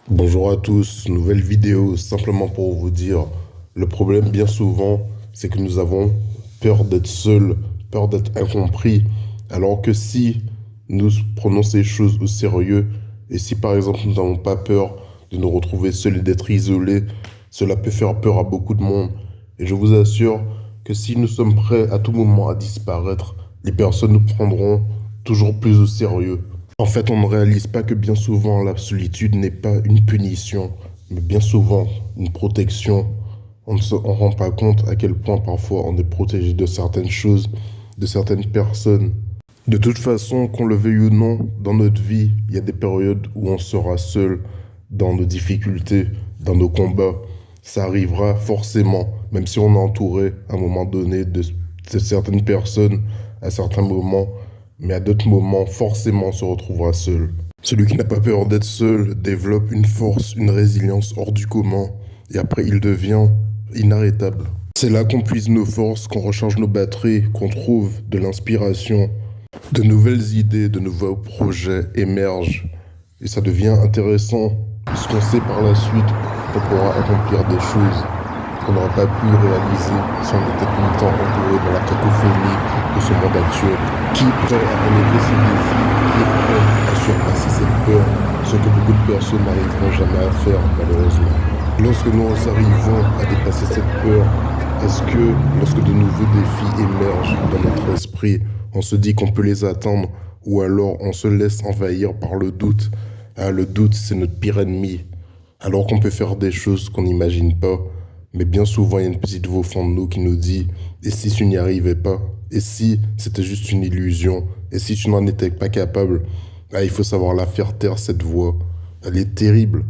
Bonjour à tous, nouvelle vidéo simplement pour vous dire, le problème bien souvent, c'est que nous avons peur d'être seuls, peur d'être incompris, alors que si nous prenons ces choses au sérieux, et si par exemple nous n'avons pas peur de nous retrouver seuls et d'être isolés, cela peut faire peur à beaucoup de monde. Et je vous assure que si nous sommes prêts à tout moment à disparaître, les personnes nous prendront toujours plus au sérieux. En fait, on ne réalise pas que bien souvent la solitude n'est pas une punition, mais bien souvent une protection. On ne se rend pas compte à quel point parfois on est protégé de certaines choses, de certaines personnes. De toute façon, qu'on le veuille ou non, dans notre vie, il y a des périodes où on sera seul dans nos difficultés, dans nos combats. Ça arrivera forcément, même si on est entouré à un moment donné de certaines personnes, à certains moments, mais à d'autres moments, forcément, on se retrouvera seul. Celui qui n'a pas peur d'être seul développe une force, une résilience hors du commun, et après il devient inarrêtable. C'est là qu'on puise nos forces, qu'on recharge nos batteries, qu'on trouve de l'inspiration, de nouvelles idées, de nouveaux projets émergent. Et ça devient intéressant, puisqu'on sait par la suite qu'on pourra accomplir des choses qu'on n'aurait pas pu réaliser si on était tout le temps entouré dans la cacophonie de ce monde actuel. Qui est prêt à relever ces défis? Qui est prêt à surpasser cette peur? Ce que beaucoup de personnes n'arriveront jamais à faire, malheureusement. Lorsque nous arrivons à dépasser cette peur, est-ce que lorsque de nouveaux défis émergent dans notre esprit, on se dit qu'on peut les atteindre ou alors on se laisse envahir par le doute? Ah, le doute, c'est notre pire ennemi. Alors qu'on peut faire des choses qu'on n'imagine pas, mais bien souvent, il y a une petite voix au fond de nous qui nous dit, et si tu n'y arrivais pas? Et si c'était juste une illusion? Et si tu n'en étais pas capable? Ah, il faut savoir la faire taire, cette voix. Elle est terrible.